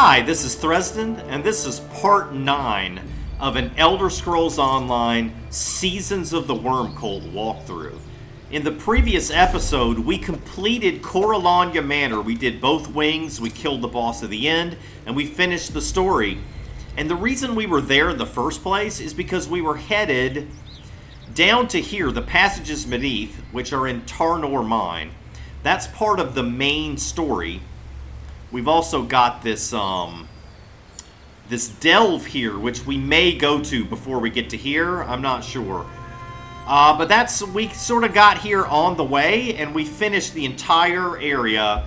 Hi, this is Thresden, and this is part 9 of an Elder Scrolls Online Seasons of the Worm Cult walkthrough. In the previous episode, we completed Coralania Manor. We did both wings, we killed the boss at the end, and we finished the story. And the reason we were there in the first place is because we were headed down to here, the passages beneath, which are in Tarnor Mine. That's part of the main story. We've also got this this delve here, which we may go to before we get to here. I'm not sure. But we sort of got here on the way, and we finished the entire area.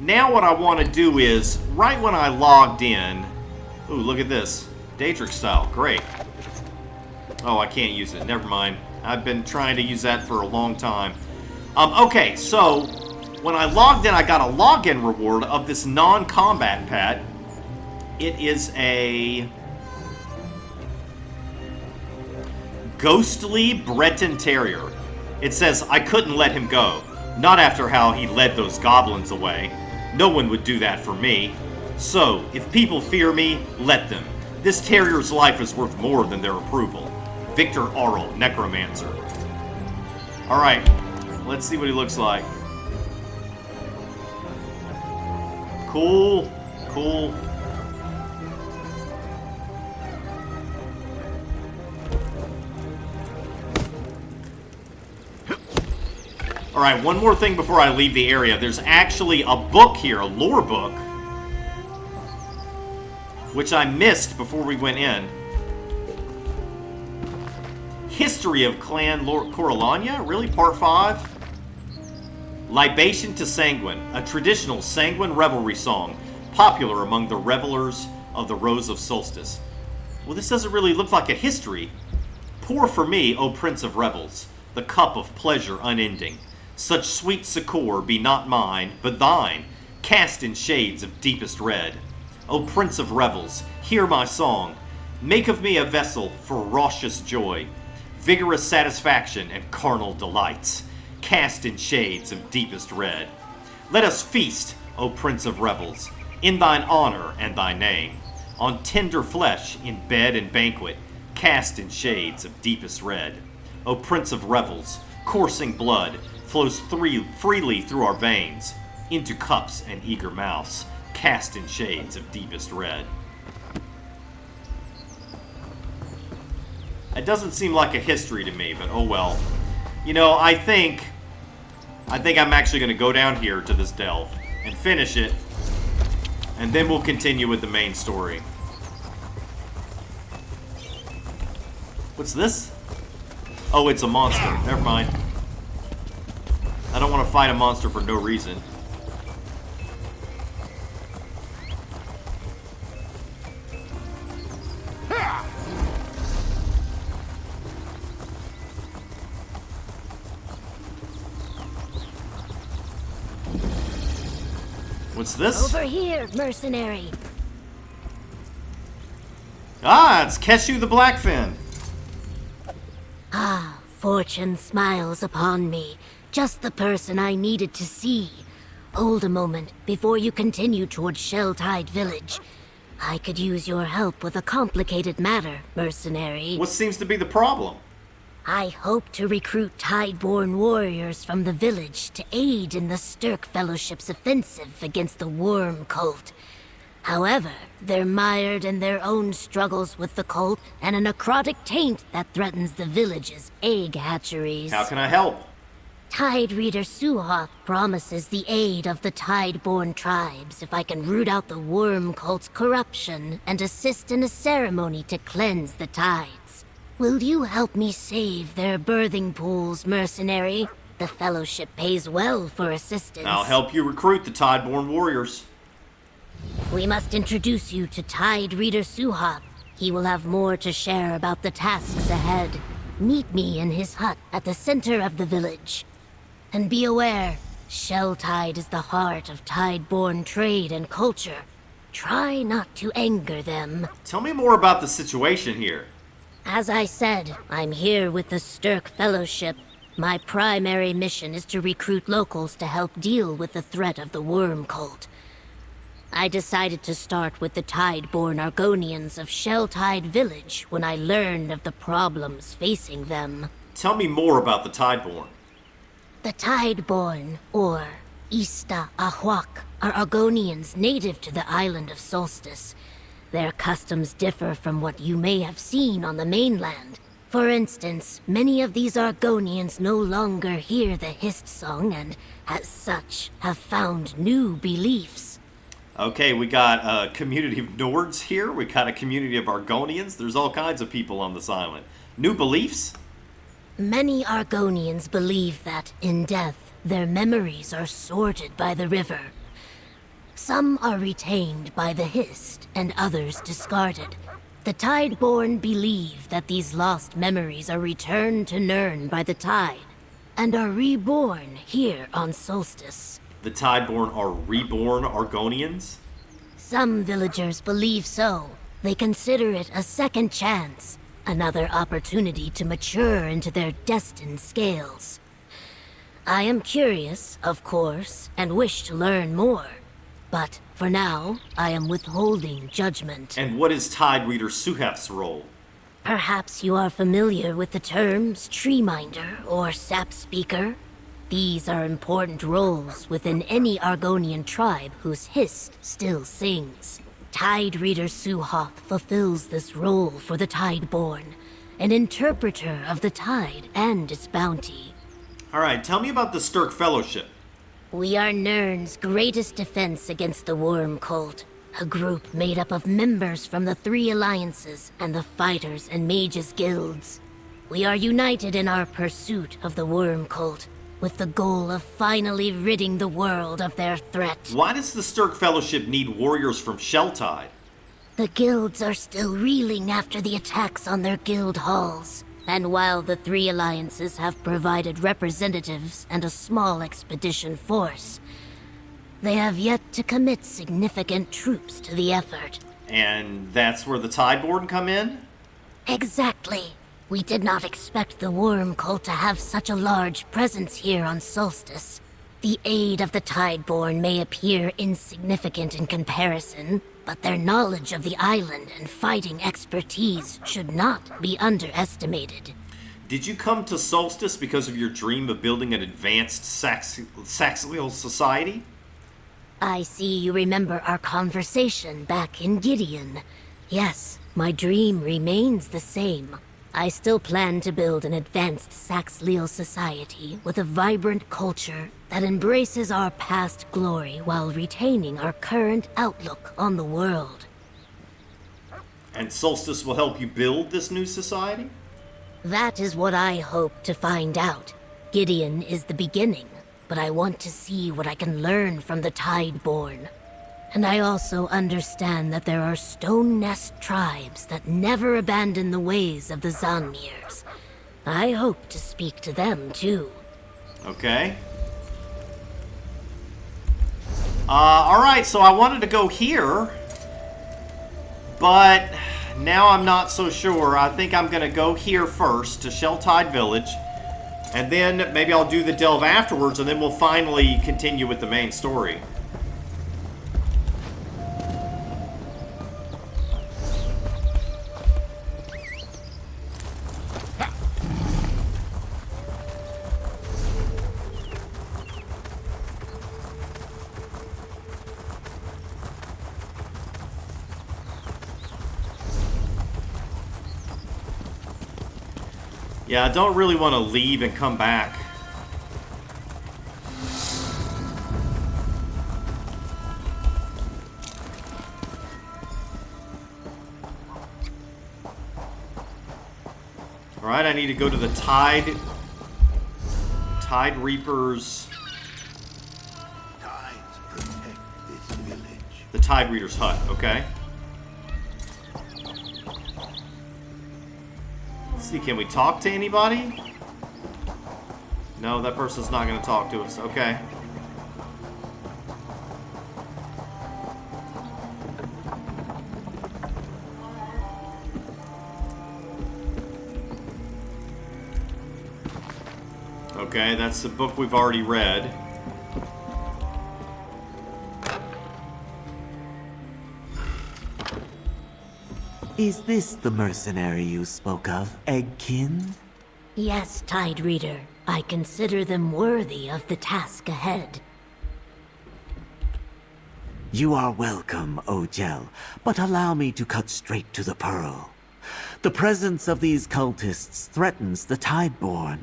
Now what I want to do is, right when I logged in... Ooh, look at this. Daedric style. Great. Oh, I can't use it. Never mind. I've been trying to use that for a long time. Okay, so... when I logged in, I got a login reward of this non-combat pet. It is a ghostly Breton Terrier. It says, I couldn't let him go. Not after how he led those goblins away. No one would do that for me. So, if people fear me, let them. This terrier's life is worth more than their approval. Victor Aurel, Necromancer. Alright, let's see what he looks like. Cool. Cool. Alright, one more thing before I leave the area. There's actually a book here, a lore book, which I missed before we went in. History of Clan Coralania? Really? Part 5? Libation to Sanguine, a traditional Sanguine revelry song, popular among the revelers of the Rose of Solstice. Well, this doesn't really look like a history. Pour for me, O Prince of Revels, the cup of pleasure unending. Such sweet succour be not mine, but thine, cast in shades of deepest red. O Prince of Revels, hear my song. Make of me a vessel for raucous joy, vigorous satisfaction and carnal delights, cast in shades of deepest red. Let us feast, O Prince of Revels, in thine honor and thy name, on tender flesh in bed and banquet, cast in shades of deepest red. O Prince of Revels, coursing blood flows freely through our veins, into cups and eager mouths, cast in shades of deepest red. It doesn't seem like a history to me, but oh well. You know, I think I'm actually going to go down here to this delve and finish it, and then we'll continue with the main story. What's this? Oh, it's a monster. Never mind. I don't want to fight a monster for no reason. What's this? Over here, mercenary. Ah, it's Keshu the Blackfin. Ah, fortune smiles upon me. Just the person I needed to see. Hold a moment before you continue towards Shelltide Village. I could use your help with a complicated matter, mercenary. What seems to be the problem? I hope to recruit Tideborn warriors from the village to aid in the Stirk Fellowship's offensive against the Worm Cult. However, they're mired in their own struggles with the cult and a necrotic taint that threatens the village's egg hatcheries. How can I help? Tide Reader Suhoth promises the aid of the Tideborn tribes if I can root out the Worm Cult's corruption and assist in a ceremony to cleanse the tides. Will you help me save their birthing pools, mercenary? The Fellowship pays well for assistance. I'll help you recruit the Tideborn warriors. We must introduce you to Tide Reader Suhoth. He will have more to share about the tasks ahead. Meet me in his hut at the center of the village. And be aware, Shelltide is the heart of Tideborn trade and culture. Try not to anger them. Tell me more about the situation here. As I said, I'm here with the Stirk Fellowship. My primary mission is to recruit locals to help deal with the threat of the Worm Cult. I decided to start with the Tideborn Argonians of Shell-Tide Village when I learned of the problems facing them. Tell me more about the Tideborn. The Tideborn, or Ista Ahuak, are Argonians native to the island of Solstice. Their customs differ from what you may have seen on the mainland. For instance, many of these Argonians no longer hear the Hist song and, as such, have found new beliefs. Okay, we got a community of Nords here. We got a community of Argonians. There's all kinds of people on this island. New beliefs? Many Argonians believe that, in death, their memories are sorted by the river. Some are retained by the Hist, and others discarded. The Tideborn believe that these lost memories are returned to Nirn by the tide, and are reborn here on Solstice. The Tideborn are reborn Argonians? Some villagers believe so. They consider it a second chance, another opportunity to mature into their destined scales. I am curious, of course, and wish to learn more. But for now, I am withholding judgment. And what is Tide Reader Suhef's role? Perhaps you are familiar with the terms Tree Minder or Sap Speaker. These are important roles within any Argonian tribe whose Hist still sings. Tide Reader Suhoth fulfills this role for the Tideborn, an interpreter of the tide and its bounty. Alright, tell me about the Stirk Fellowship. We are Nirn's greatest defense against the Worm Cult, a group made up of members from the 3 alliances and the Fighters and Mages Guilds. We are united in our pursuit of the Worm Cult, with the goal of finally ridding the world of their threat. Why does the Stirk Fellowship need warriors from Shell-Tide? The guilds are still reeling after the attacks on their guild halls. And while the 3 alliances have provided representatives and a small expedition force, they have yet to commit significant troops to the effort. And that's where the Tideborn come in? Exactly. We did not expect the Worm Cult to have such a large presence here on Solstice. The aid of the Tideborn may appear insignificant in comparison, but their knowledge of the island and fighting expertise should not be underestimated. Did you come to Solstice because of your dream of building an advanced Saxlial society? I see you remember our conversation back in Gideon. Yes, my dream remains the same. I still plan to build an advanced Saxlial society with a vibrant culture that embraces our past glory while retaining our current outlook on the world. And Solstice will help you build this new society? That is what I hope to find out. Gideon is the beginning, but I want to see what I can learn from the Tideborn. And I also understand that there are Stone Nest tribes that never abandon the ways of the Zanmirs. I hope to speak to them, too. Okay. Alright, so I wanted to go here, but now I'm not so sure. I think I'm going to go here first to Shell-Tide Village, and then maybe I'll do the delve afterwards, and then we'll finally continue with the main story. Yeah, I don't really want to leave and come back. Alright, I need to go to the Tide Reapers. Tides protect this village. The Tide Reader's hut, okay. Let's see, can we talk to anybody? No, that person's not going to talk to us, okay. Okay, that's the book we've already read. Is this the mercenary you spoke of, Eggkin? Yes, Tide Reader. I consider them worthy of the task ahead. You are welcome, Ogel, but allow me to cut straight to the pearl. The presence of these cultists threatens the Tideborn.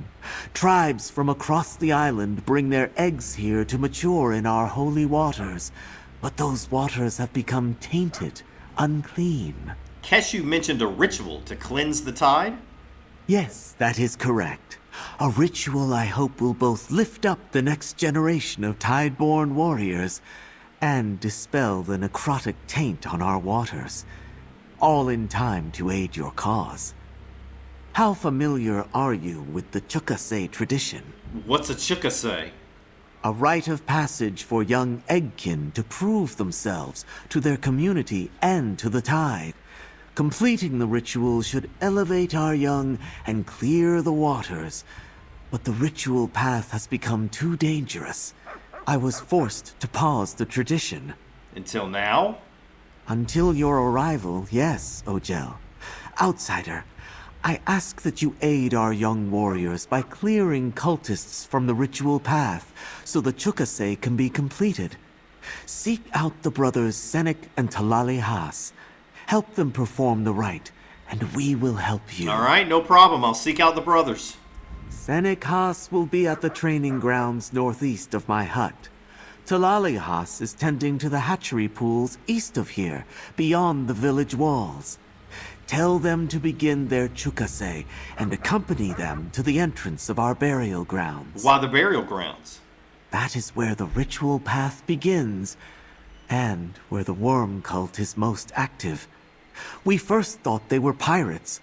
Tribes from across the island bring their eggs here to mature in our holy waters, but those waters have become tainted, unclean. Keshu mentioned a ritual to cleanse the tide? Yes, that is correct. A ritual I hope will both lift up the next generation of Tideborn warriors and dispel the necrotic taint on our waters, all in time to aid your cause. How familiar are you with the Chukase tradition? What's a Chukase? A rite of passage for young Eggkin to prove themselves to their community and to the tide. Completing the ritual should elevate our young and clear the waters, but the ritual path has become too dangerous. I was forced to pause the tradition. Until now? Until your arrival, yes, Ogel. Outsider, I ask that you aid our young warriors by clearing cultists from the ritual path so the Chukase can be completed. Seek out the brothers Senek and Talali Haas. Help them perform the rite, and we will help you. All right, no problem. I'll seek out the brothers. Senek Haas will be at the training grounds northeast of my hut. Talali Haas is tending to the hatchery pools east of here, beyond the village walls. Tell them to begin their Chukase and accompany them to the entrance of our burial grounds. Why the burial grounds? That is where the ritual path begins, and where the worm cult is most active. We first thought they were pirates,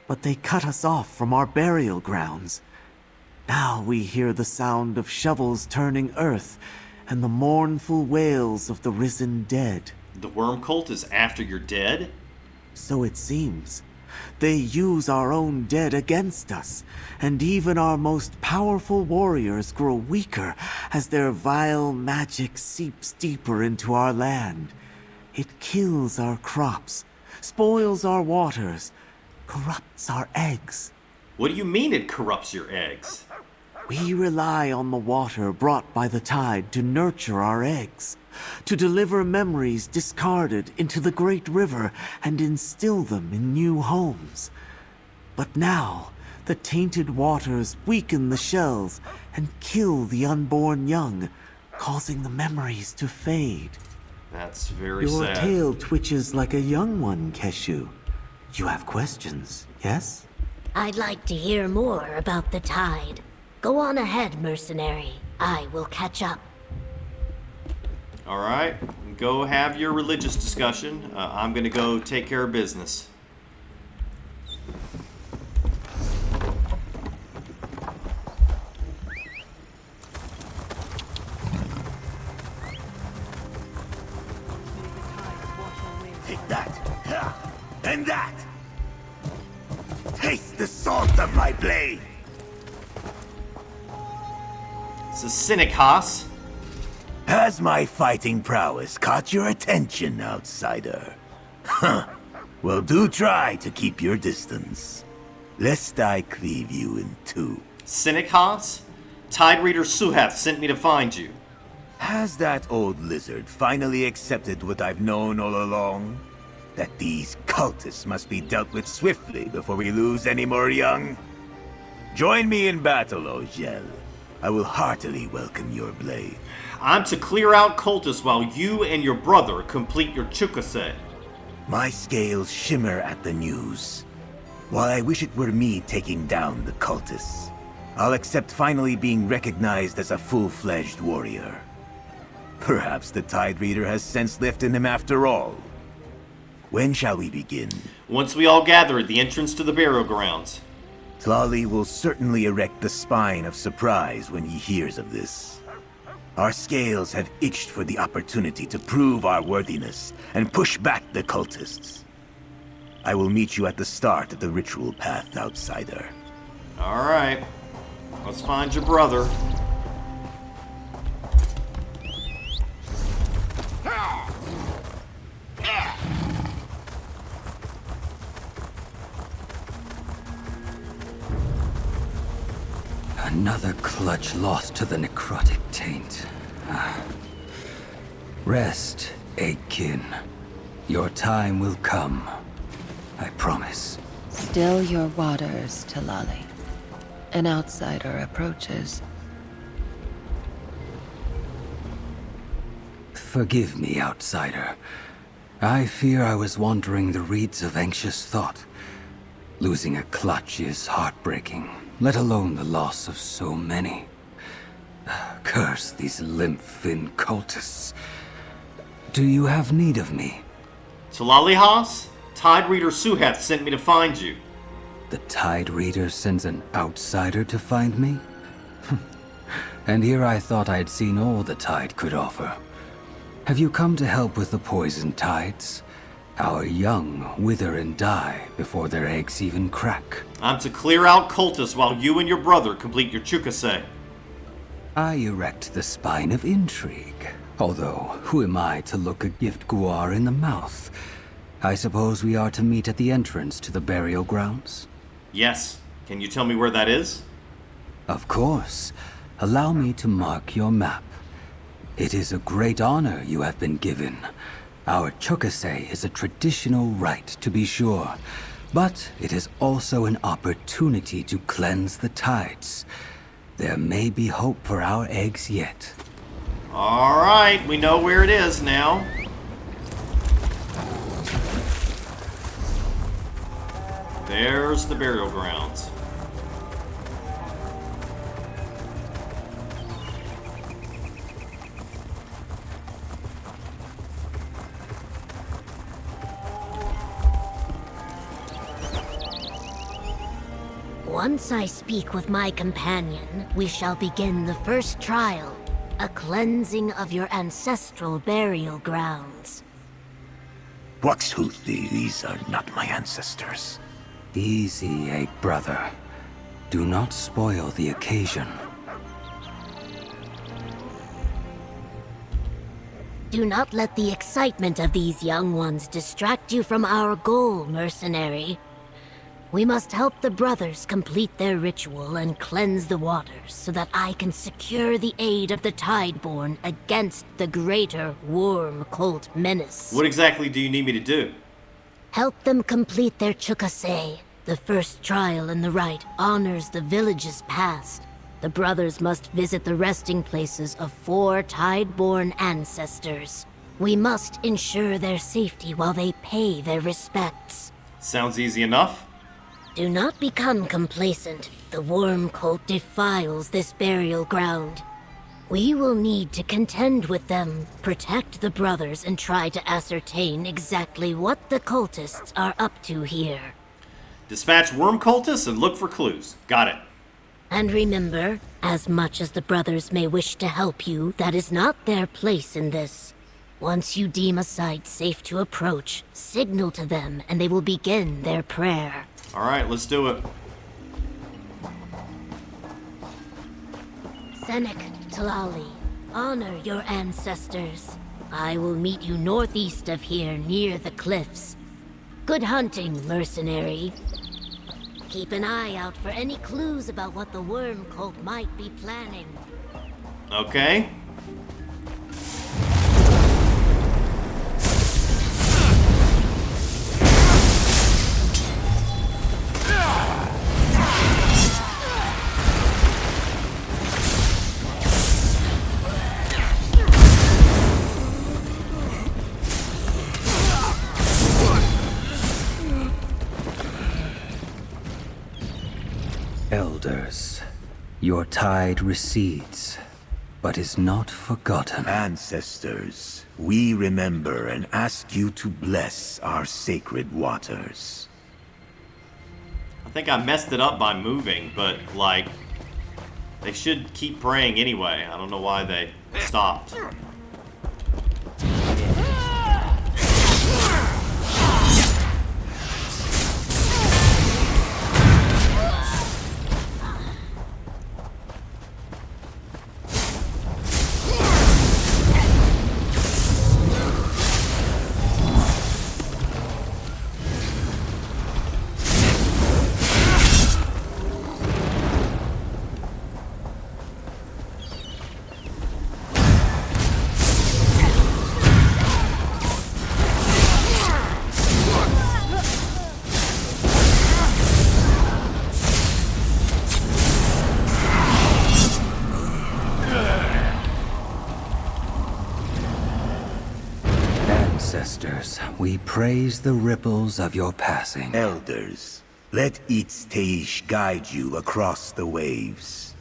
but they cut us off from our burial grounds. Now we hear the sound of shovels turning earth and the mournful wails of the risen dead. The worm cult is after you're dead? So it seems. They use our own dead against us, and even our most powerful warriors grow weaker as their vile magic seeps deeper into our land. It kills our crops, spoils our waters, corrupts our eggs. What do you mean it corrupts your eggs? We rely on the water brought by the tide to nurture our eggs, to deliver memories discarded into the great river and instill them in new homes. But now, the tainted waters weaken the shells and kill the unborn young, causing the memories to fade. That's very Your sad. tail twitches like a young one, Keshu. You have questions, yes? I'd like to hear more about the tide. Go on ahead, mercenary. I will catch up. All right, go have your religious discussion. I'm going to go take care of business. Take that. Ha! And that. Taste the salt of my blade. This is Cynic Haas. Has my fighting prowess caught your attention, outsider? Huh. Well, do try to keep your distance, lest I cleave you in two. Cynic Haas? Tide Reader Suhath sent me to find you. Has that old lizard finally accepted what I've known all along? That these cultists must be dealt with swiftly before we lose any more young? Join me in battle, Ogel. I will heartily welcome your blade. I'm to clear out cultists while you and your brother complete your Chukase. My scales shimmer at the news. While I wish it were me taking down the cultists, I'll accept finally being recognized as a full-fledged warrior. Perhaps the Tide Reader has sense left in him after all. When shall we begin? Once we all gather at the entrance to the burial grounds. Tlali will certainly erect the spine of surprise when he hears of this. Our scales have itched for the opportunity to prove our worthiness and push back the cultists. I will meet you at the start of the ritual path, outsider. All right, let's find your brother. Another clutch lost to the necrotic taint. Rest, Eggkin. Your time will come. I promise. Still your waters, Talali. An outsider approaches. Forgive me, outsider. I fear I was wandering the reeds of anxious thought. Losing a clutch is heartbreaking, let alone the loss of so many. Curse these limp-fin cultists. Do you have need of me? Talalihas? Tide Reader Suhath sent me to find you. The Tide Reader sends an outsider to find me? And here I thought I'd seen all the Tide could offer. Have you come to help with the poison tides? Our young wither and die before their eggs even crack. I'm to clear out cultists while you and your brother complete your chukase. I erect the spine of intrigue. Although, who am I to look a gift guar in the mouth? I suppose we are to meet at the entrance to the burial grounds? Yes. Can you tell me where that is? Of course. Allow me to mark your map. It is a great honor you have been given. Our chukase is a traditional rite, to be sure, but it is also an opportunity to cleanse the tides. There may be hope for our eggs yet. All right, we know where it is now. There's the burial grounds. Once I speak with my companion, we shall begin the first trial, a cleansing of your ancestral burial grounds. Waxhuthi, these are not my ancestors. Easy, egg brother. Do not spoil the occasion. Do not let the excitement of these young ones distract you from our goal, mercenary. We must help the brothers complete their ritual and cleanse the waters so that I can secure the aid of the Tideborn against the greater worm cult menace. What exactly do you need me to do? Help them complete their chukase. The first trial in the rite honors the village's past. The brothers must visit the resting places of 4 Tideborn ancestors. We must ensure their safety while they pay their respects. Sounds easy enough. Do not become complacent. The worm cult defiles this burial ground. We will need to contend with them, protect the brothers, and try to ascertain exactly what the cultists are up to here. Dispatch worm cultists and look for clues. Got it. And remember, as much as the brothers may wish to help you, that is not their place in this. Once you deem a site safe to approach, signal to them and they will begin their prayer. All right, let's do it. Senek, Talali, honor your ancestors. I will meet you northeast of here near the cliffs. Good hunting, mercenary. Keep an eye out for any clues about what the worm cult might be planning. Okay. Elders, your tide recedes, but is not forgotten. Ancestors, we remember and ask you to bless our sacred waters. I think I messed it up by moving, but, like, they should keep praying anyway. I don't know why they stopped. we praise the ripples of your passing. Elders, let Itzteish guide you across the waves.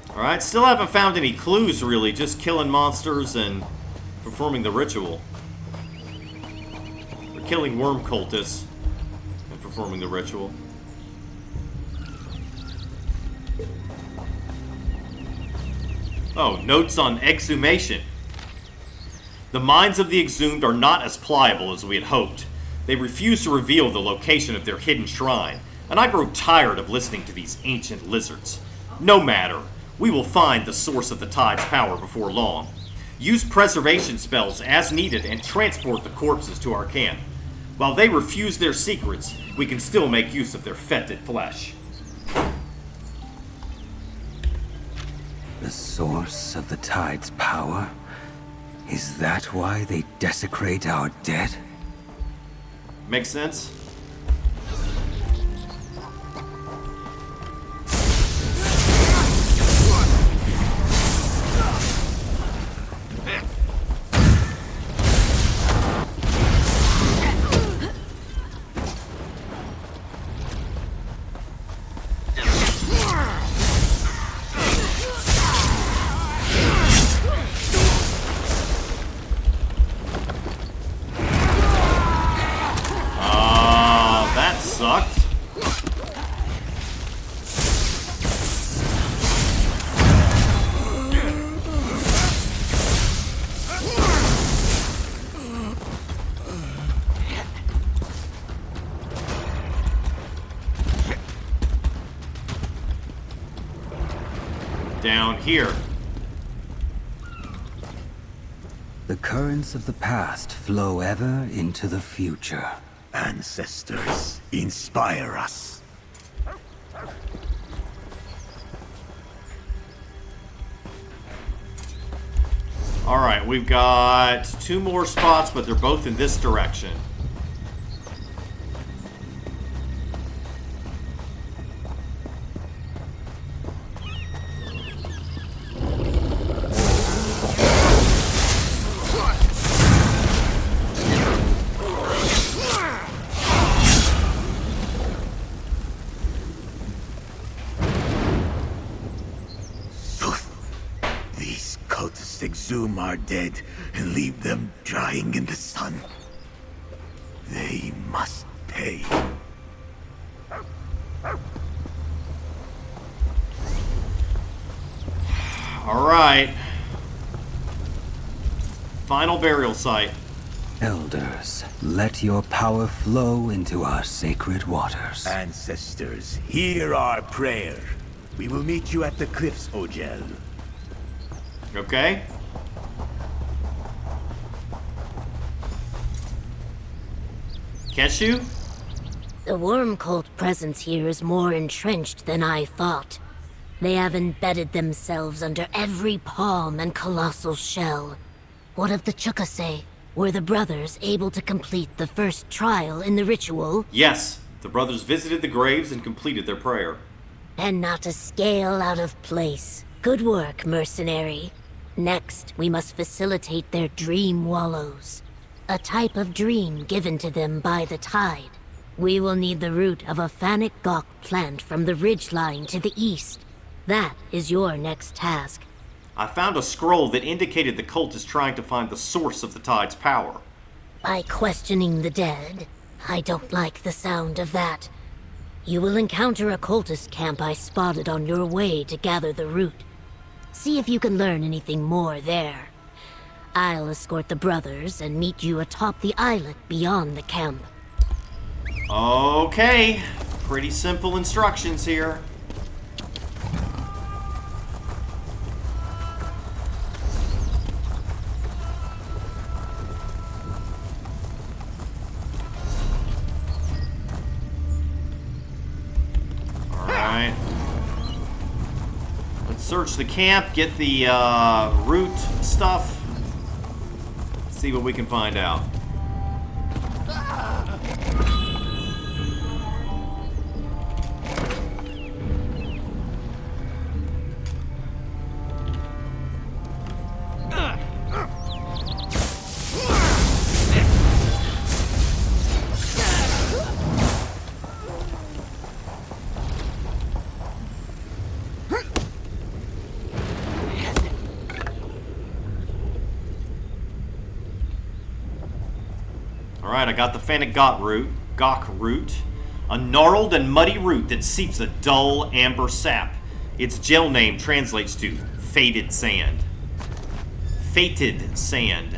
Alright, still haven't found any clues, really. Just killing monsters and performing the ritual. Or killing worm cultists and performing the ritual. Oh, notes on exhumation. The minds of the exhumed are not as pliable as we had hoped. They refuse to reveal the location of their hidden shrine, and I grow tired of listening to these ancient lizards. No matter. We will find the source of the tide's power before long. Use preservation spells as needed and transport the corpses to our camp. While they refuse their secrets, we can still make use of their fetid flesh. The source of the tide's power? Is that why they desecrate our dead? Makes sense? Sucked. Down here. The currents of the past flow ever into the future. Ancestors, inspire us. Alright, we've got 2 more spots, but they're both in this direction. Exhume our dead and leave them drying in the sun. They must pay. Alright. Final burial site. Elders, let your power flow into our sacred waters. Ancestors, hear our prayer. We will meet you at the cliffs, Ogel. Okay. Keshu? The worm cult presence here is more entrenched than I thought. They have embedded themselves under every palm and colossal shell. What of the Chukase? Were the brothers able to complete the first trial in the ritual? Yes, the brothers visited the graves and completed their prayer. And not a scale out of place. Good work, mercenary. Next, we must facilitate their dream wallows. A type of dream given to them by the tide. We will need the root of a Fanic Gawk plant from the ridgeline to the east. That is your next task. I found a scroll that indicated the cult is trying to find the source of the tide's power. By questioning the dead? I don't like the sound of that. You will encounter a cultist camp I spotted on your way to gather the root. See if you can learn anything more there. I'll escort the brothers and meet you atop the islet beyond the camp. Okay, pretty simple instructions here. Alright. Let's search the camp, get the root stuff. See what we can find out. Alright, I got the Fennec Gok root. A gnarled and muddy root that seeps a dull amber sap. Its gel name translates to fated sand. Fated sand.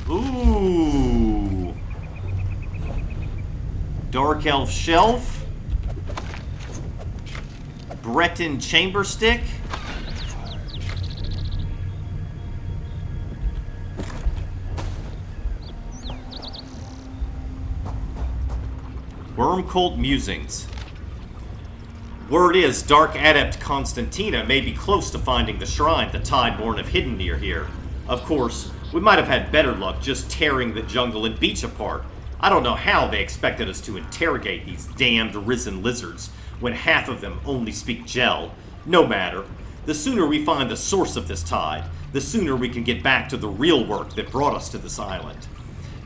Ooh. Dark Elf Shelf. Breton Chamber Stick. Worm Cult Musings. Word is Dark Adept Constantina may be close to finding the shrine the Tideborn have hidden near here. Of course, we might have had better luck just tearing the jungle and beach apart. I don't know how they expected us to interrogate these damned risen lizards when half of them only speak gel. No matter. The sooner we find the source of this tide, the sooner we can get back to the real work that brought us to this island.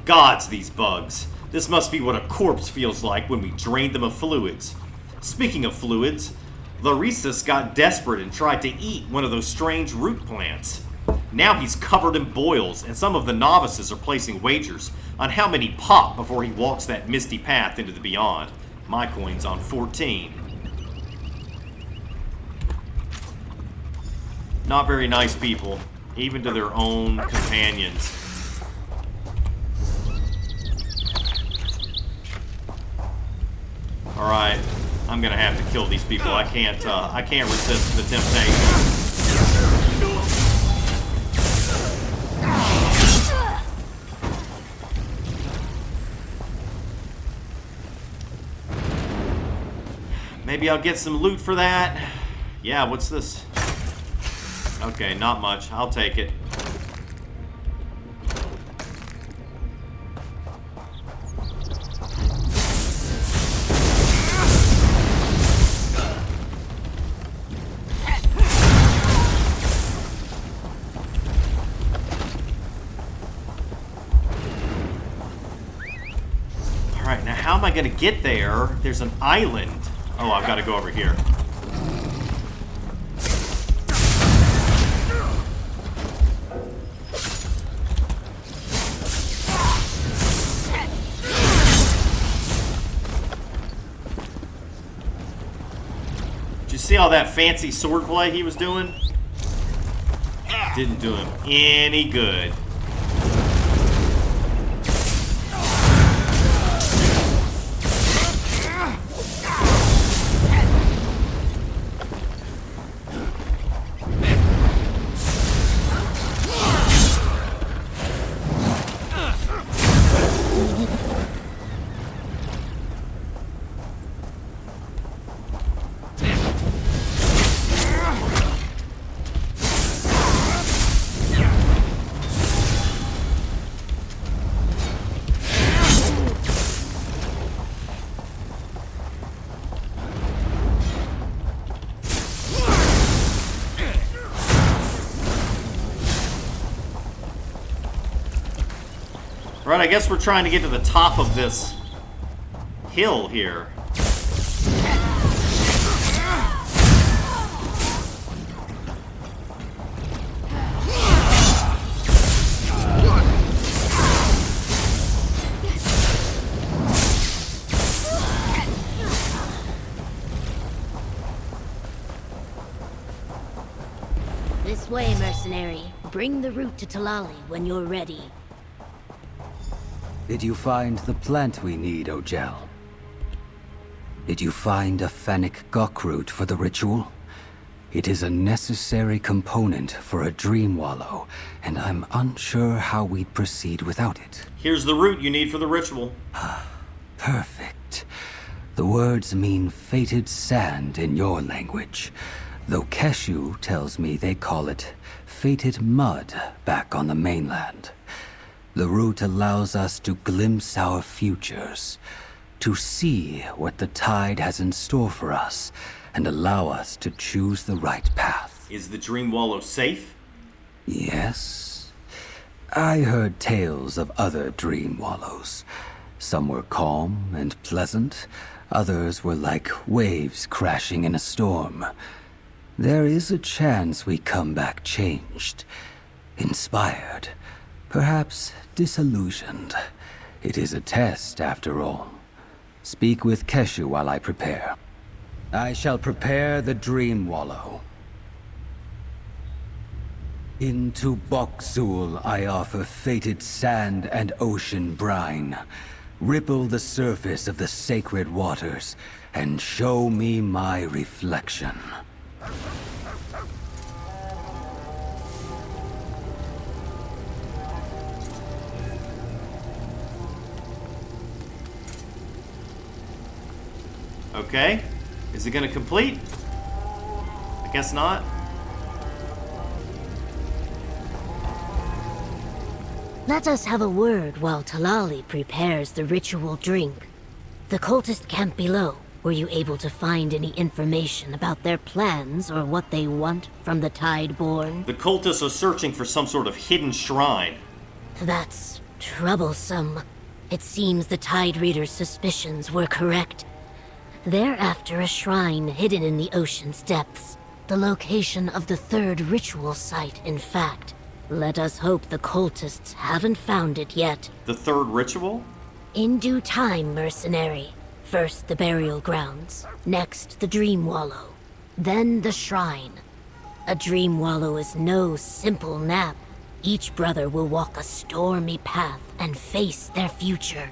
Gods, these bugs. This must be what a corpse feels like when we drain them of fluids. Speaking of fluids, Larissus got desperate and tried to eat one of those strange root plants. Now he's covered in boils, and some of the novices are placing wagers on how many pop before he walks that misty path into the beyond. My coin's on 14. Not very nice people, even to their own companions. Alright, I'm gonna have to kill these people. I can't resist the temptation. Maybe I'll get some loot for that. Yeah, what's this? Okay, not much. I'll take it. Alright, now how am I gonna get there? There's an island. Oh, I've got to go over here. Did you see all that fancy swordplay he was doing? Didn't do him any good. Right, I guess we're trying to get to the top of this hill here. This way, mercenary. Bring the root to Talali when you're ready. Did you find the plant we need, Ojel? Did you find a Fennec Gok root for the ritual? It is a necessary component for a dream wallow, and I'm unsure how we'd proceed without it. Here's the root you need for the ritual. Perfect. The words mean fated sand in your language, though Keshu tells me they call it fated mud back on the mainland. The root allows us to glimpse our futures, to see what the tide has in store for us, and allow us to choose the right path. Is the dream wallow safe? Yes. I heard tales of other dream wallows. Some were calm and pleasant, others were like waves crashing in a storm. There is a chance we come back changed, inspired, perhaps disillusioned. It is a test, after all. Speak with Keshu while I prepare. I shall prepare the Dream Wallow. Into Bokzul I offer fated sand and ocean brine. Ripple the surface of the sacred waters, and show me my reflection. Okay. Is it gonna complete? I guess not. Let us have a word while Talali prepares the ritual drink. The cultist camp below, were you able to find any information about their plans or what they want from the Tideborn? The cultists are searching for some sort of hidden shrine. That's troublesome. It seems the Tide Reader's suspicions were correct. They're after a shrine hidden in the ocean's depths. The location of the third ritual site, in fact. Let us hope the cultists haven't found it yet. The third ritual? In due time, mercenary. First the burial grounds, next the Dream Wallow, then the shrine. A Dream Wallow is no simple nap. Each brother will walk a stormy path and face their future.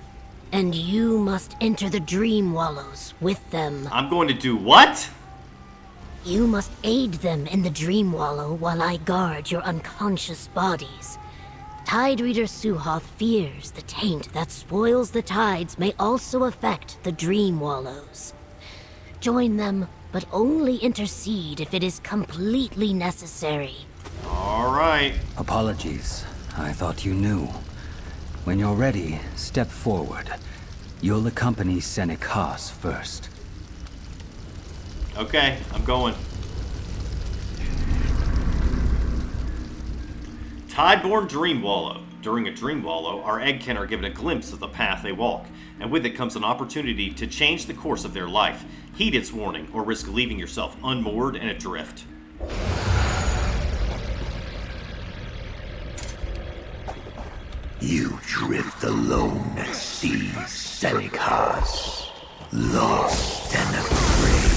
And you must enter the Dream Wallows with them. I'm going to do what? You must aid them in the Dream Wallow while I guard your unconscious bodies. Tide Reader Suhoth fears the taint that spoils the tides may also affect the Dream Wallows. Join them, but only intercede if it is completely necessary. All right. Apologies. I thought you knew. When you're ready, step forward. You'll accompany Senik Haas first. Okay, I'm going. Tideborn Dream Wallow. During a Dream Wallow, our Eggkin are given a glimpse of the path they walk, and with it comes an opportunity to change the course of their life. Heed its warning, or risk leaving yourself unmoored and adrift. You drift alone at sea, Senik Haas, lost and afraid.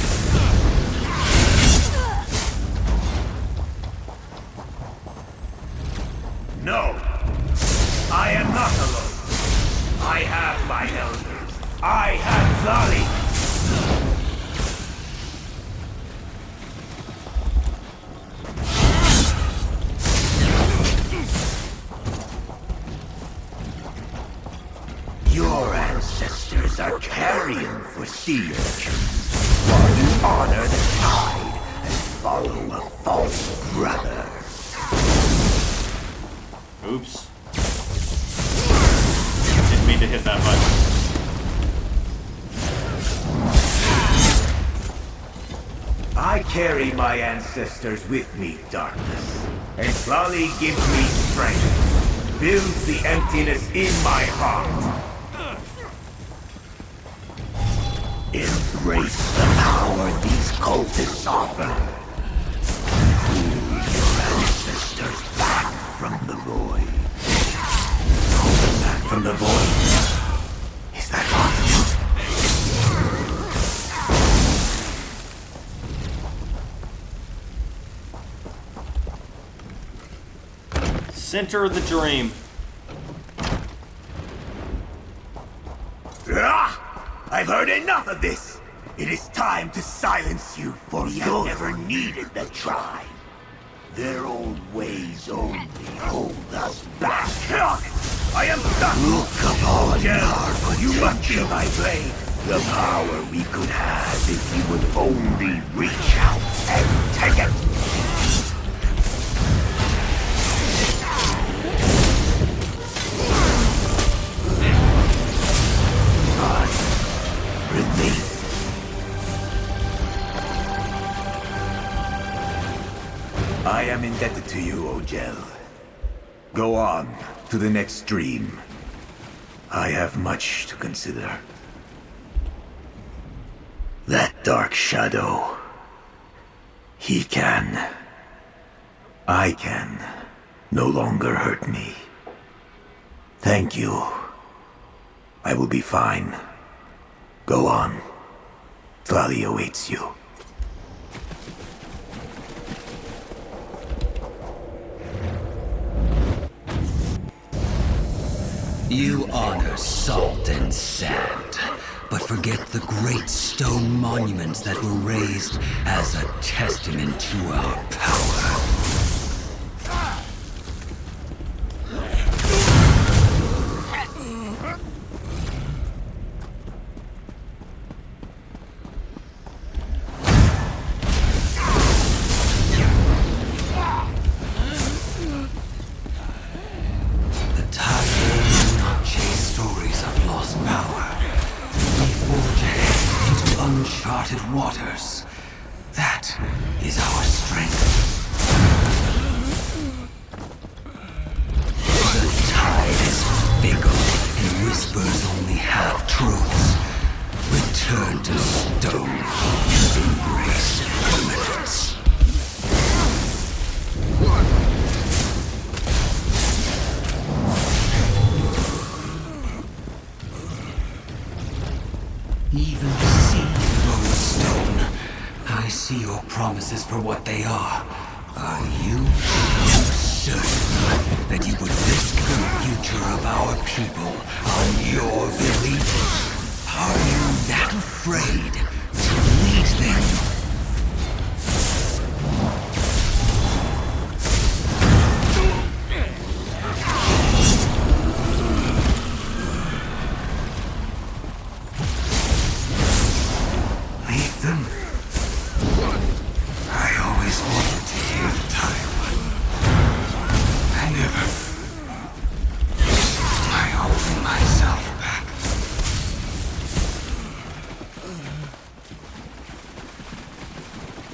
No, I am not alone. I have my elders. I have Zali. Your ancestors are carrion for sea urchins, while you honor the tide and follow a false brother. Oops. Didn't mean to hit that button. I carry my ancestors with me, darkness. And Zali gives me strength, fills the emptiness in my heart. Embrace the power these cultists offer. Pull your ancestors back from the void. Pull them back from the void? Is that possible? Center of the dream. I've heard enough of this! It is time to silence you, for you never needed the tribe. Their old ways only hold us back. I am stuck! Look upon our you must be my blade. The power we could have if you would only reach out and take it. Remain. I am indebted to you, Ojel. Go on to the next dream. I have much to consider. That dark shadow. He can. I can. No longer hurt me. Thank you. I will be fine. Go on. Tlali awaits you. You honor salt and sand, but forget the great stone monuments that were raised as a testament to our power. Uncharted waters. That is our strength. The tide is fickle and whispers only half-truths. Return to stone and embrace permanence. Even the sea grows stone. I see your promises for what they are. Are you certain that you would risk the future of our people on your belief? Are you that afraid to lead them?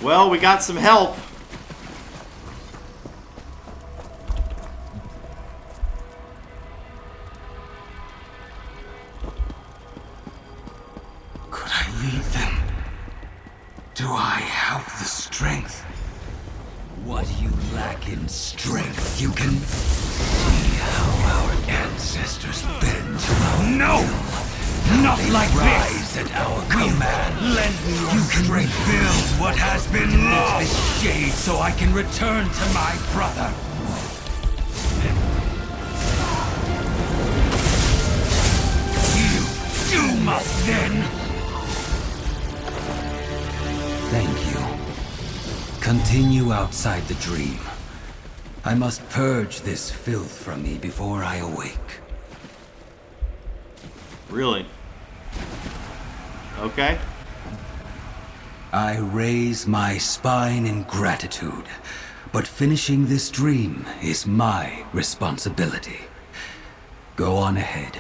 Well, we got some help. Could I lead them? Do I have the strength? What you lack in strength, you can see how our ancestors bend to our will. Not they like rise this. At our command. Lend me your you can rebuild what has been lost. This shade so I can return to my brother. You must then. Thank you. Continue outside the dream. I must purge this filth from me before I awake. Really? Okay. I raise my spine in gratitude, but finishing this dream is my responsibility. Go on ahead.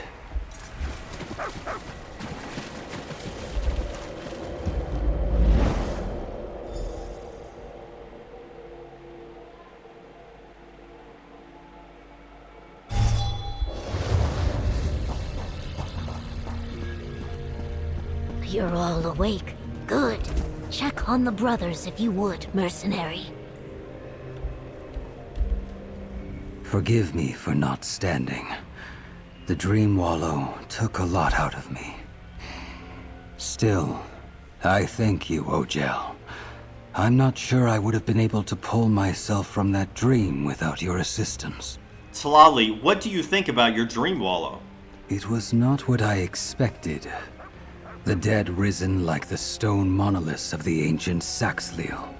You're all awake. Good. Check on the brothers if you would, mercenary. Forgive me for not standing. The Dream Wallow took a lot out of me. Still, I thank you, Ojel. I'm not sure I would have been able to pull myself from that dream without your assistance. Tlali, what do you think about your Dream Wallow? It was not what I expected. The dead risen like the stone monoliths of the ancient Saxhleel.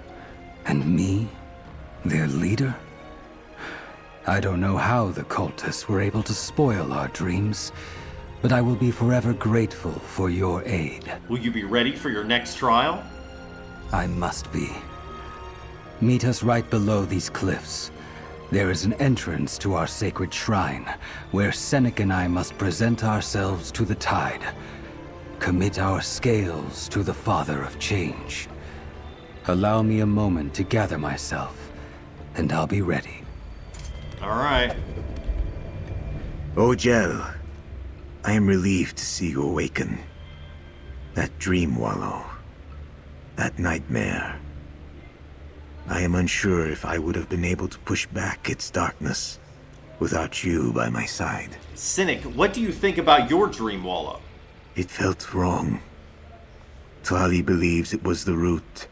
And me? Their leader? I don't know how the cultists were able to spoil our dreams, but I will be forever grateful for your aid. Will you be ready for your next trial? I must be. Meet us right below these cliffs. There is an entrance to our sacred shrine, where Senec and I must present ourselves to the tide. Commit our scales to the Father of Change. Allow me a moment to gather myself, and I'll be ready. All right. Ogel, I am relieved to see you awaken. That dream wallow, that nightmare. I am unsure if I would have been able to push back its darkness without you by my side. Cynic, what do you think about your dream wallow? It felt wrong. Tlali believes it was the root,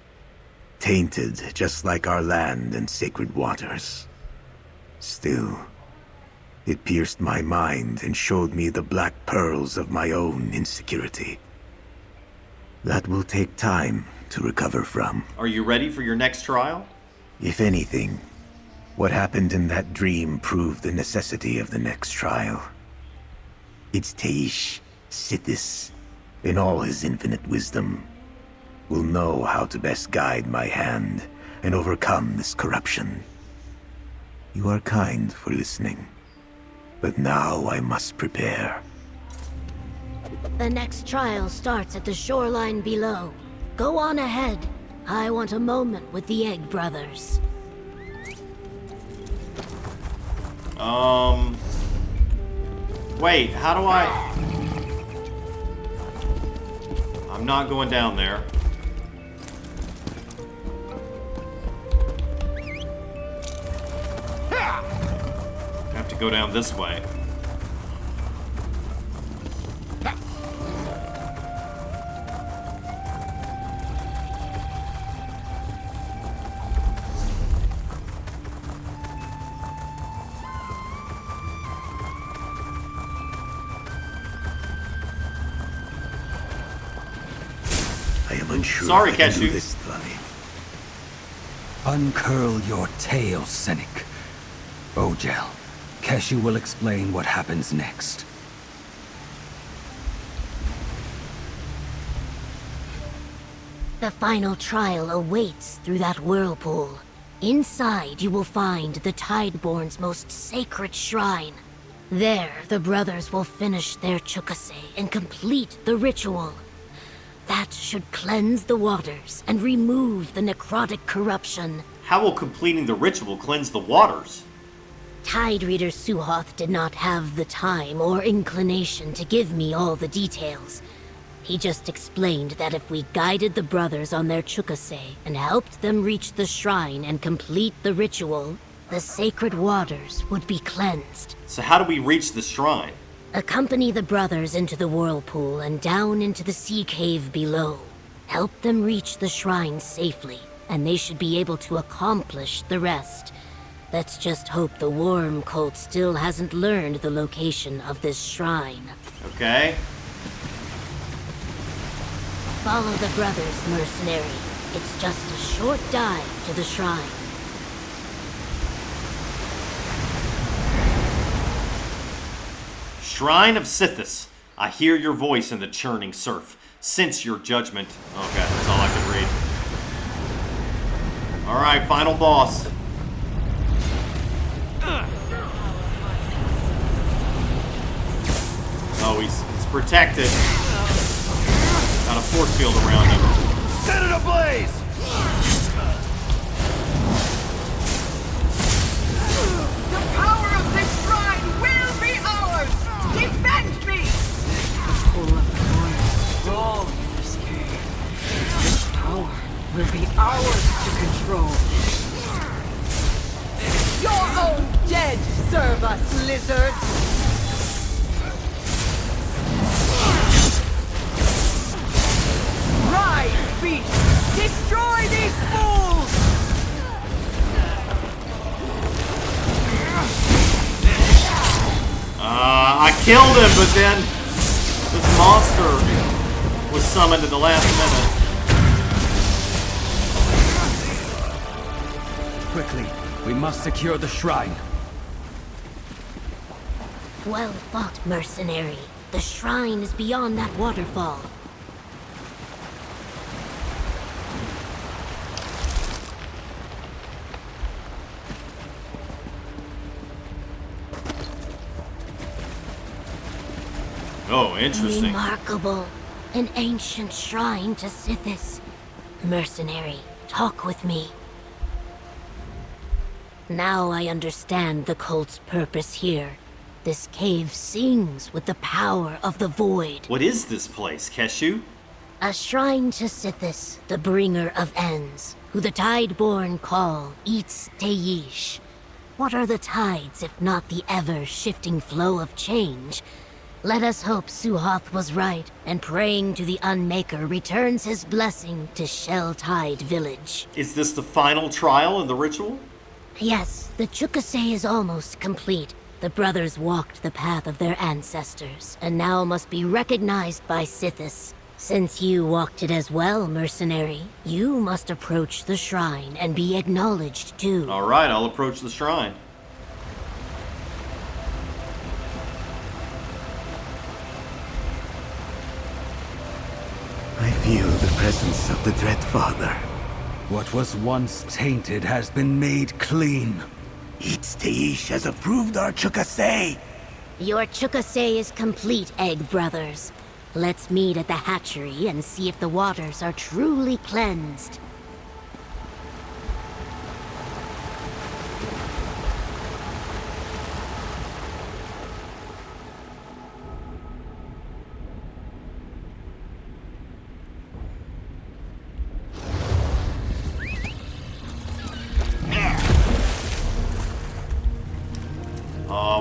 tainted just like our land and sacred waters. Still, it pierced my mind and showed me the black pearls of my own insecurity. That will take time to recover from. Are you ready for your next trial? If anything, what happened in that dream proved the necessity of the next trial. It's Teish, Sithis, in all his infinite wisdom, will know how to best guide my hand and overcome this corruption. You are kind for listening, but now I must prepare. The next trial starts at the shoreline below. Go on ahead. I want a moment with the Egg Brothers. Wait, how do I... I'm not going down there. I have to go down this way. I am unsure Sorry, I can do Cashew. this, Tlali. Uncurl your tail, Cynic. Ogel, Keshu will explain what happens next. The final trial awaits through that whirlpool. Inside, you will find the Tideborn's most sacred shrine. There, the brothers will finish their chukase and complete the ritual. That should cleanse the waters and remove the necrotic corruption. How will completing the ritual cleanse the waters? Tide Reader Suhoth did not have the time or inclination to give me all the details. He just explained that if we guided the brothers on their chukase and helped them reach the shrine and complete the ritual, the sacred waters would be cleansed. So how do we reach the shrine? Accompany the brothers into the whirlpool and down into the sea cave below. Help them reach the shrine safely, and they should be able to accomplish the rest. Let's just hope the worm cult still hasn't learned the location of this shrine. Okay. Follow the brothers, mercenary. It's just a short dive to the shrine. Shrine of Sithis. I hear your voice in the churning surf. Sense your judgment. Okay, that's all I can read. Alright, final boss. Oh, he's protected. Got a force field around him. Set it ablaze! The power of this shrine will be ours! Defend me! The pull of the forest strong in this cave. This power will be ours to control. Your own dead serve us, lizards! Rise, beast! Destroy these fools! I killed him, but then this monster was summoned at the last minute. Quickly, we must secure the shrine. Well fought, mercenary. The shrine is beyond that waterfall. Oh, interesting. Remarkable. An ancient shrine to Sithis. Mercenary, talk with me. Now I understand the cult's purpose here. This cave sings with the power of the void. What is this place, Keshu? A shrine to Sithis, the bringer of ends, who the Tideborn call Eats Teish. What are the tides if not the ever-shifting flow of change? Let us hope Suhoth was right, and praying to the Unmaker returns his blessing to Shell-Tide Village. Is this the final trial in the ritual? Yes, the Chukase is almost complete. The brothers walked the path of their ancestors, and now must be recognized by Sithis. Since you walked it as well, mercenary, you must approach the shrine and be acknowledged too. Alright, I'll approach the shrine. I feel the presence of the Dread Father. What was once tainted has been made clean. Eats Teish has approved our Chukase. Your Chukase is complete, Egg Brothers. Let's meet at the hatchery and see if the waters are truly cleansed.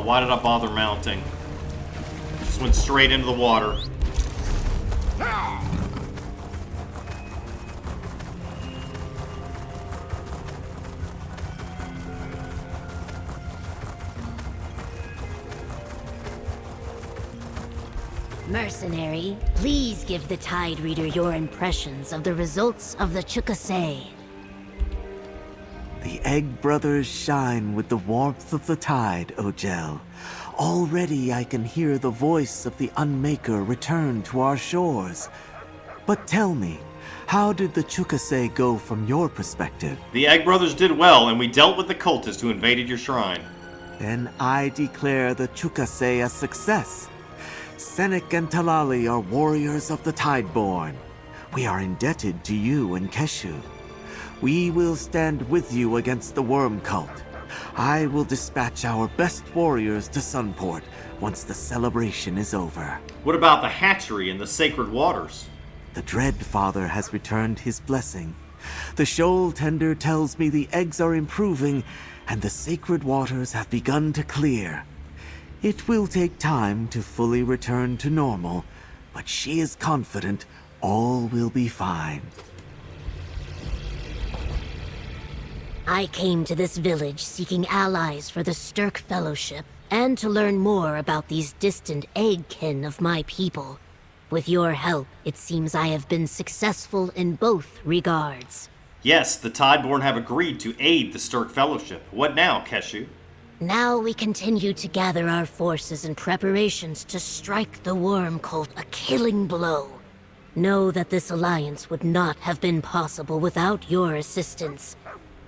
Why did I bother mounting? Just went straight into the water. Mercenary, please give the Tide Reader your impressions of the results of the Chukase. The Egg Brothers shine with the warmth of the tide, Ojel. Already I can hear the voice of the Unmaker return to our shores. But tell me, how did the Chukase go from your perspective? The Egg Brothers did well, and we dealt with the cultists who invaded your shrine. Then I declare the Chukase a success. Senek and Talali are warriors of the Tideborn. We are indebted to you and Keshu. We will stand with you against the Worm Cult. I will dispatch our best warriors to Sunport once the celebration is over. What about the hatchery and the sacred waters? The Dread Father has returned his blessing. The shoal tender tells me the eggs are improving and the sacred waters have begun to clear. It will take time to fully return to normal, but she is confident all will be fine. I came to this village seeking allies for the Stirk Fellowship, and to learn more about these distant eggkin of my people. With your help, it seems I have been successful in both regards. Yes, the Tideborn have agreed to aid the Stirk Fellowship. What now, Keshu? Now we continue to gather our forces in preparations to strike the Worm Cult a killing blow. Know that this alliance would not have been possible without your assistance.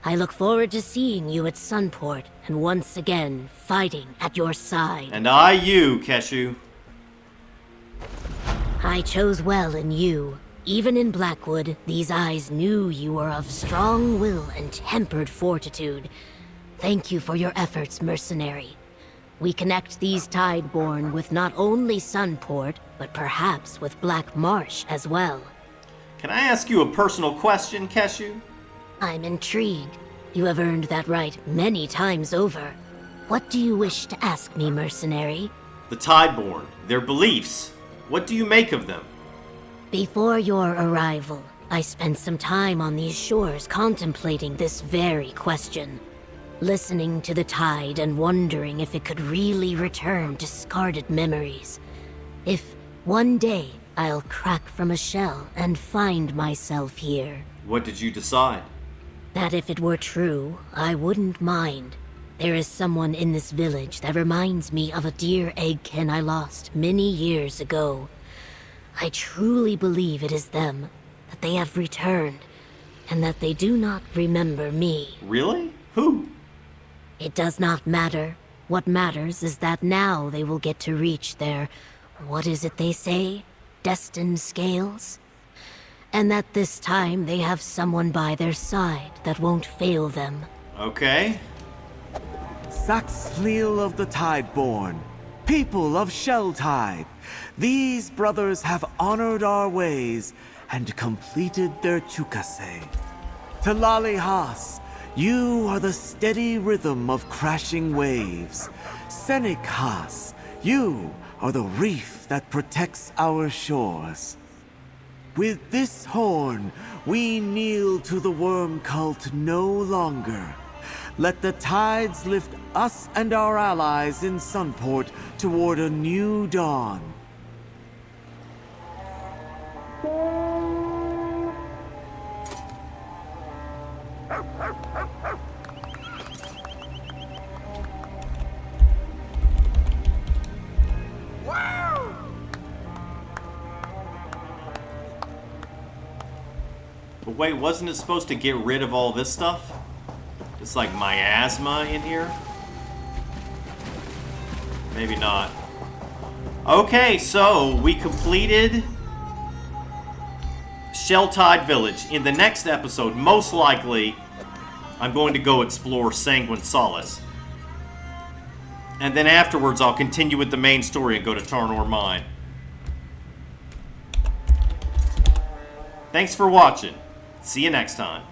I look forward to seeing you at Sunport, and once again, fighting at your side. And I you, Keshu. I chose well in you. Even in Blackwood, these eyes knew you were of strong will and tempered fortitude. Thank you for your efforts, mercenary. We connect these Tideborn with not only Sunport, but perhaps with Black Marsh as well. Can I ask you a personal question, Keshu? I'm intrigued. You have earned that right many times over. What do you wish to ask me, mercenary? The Tideborn, their beliefs. What do you make of them? Before your arrival, I spent some time on these shores contemplating this very question. Listening to the tide and wondering if it could really return discarded memories. If one day I'll crack from a shell and find myself here. What did you decide? That if it were true, I wouldn't mind. There is someone in this village that reminds me of a dear eggkin I lost many years ago. I truly believe it is them, that they have returned, and that they do not remember me. Really? Who? It does not matter. What matters is that now they will get to reach their, what is it they say? Destined scales? And that this time they have someone by their side that won't fail them. Okay. Saxhleel of the Tideborn, people of Shelltide, these brothers have honored our ways and completed their chukase. Talali Haas, you are the steady rhythm of crashing waves. Senik Haas, you are the reef that protects our shores. With this horn, we kneel to the worm cult no longer. Let the tides lift us and our allies in Sunport toward a new dawn. But wait, wasn't it supposed to get rid of all this stuff? It's like miasma in here? Maybe not. Okay, so we completed Shelltide Village. In the next episode, most likely, I'm going to go explore Sanguine Solace. And then afterwards, I'll continue with the main story and go to Tarnor Mine. Thanks for watching. See you next time.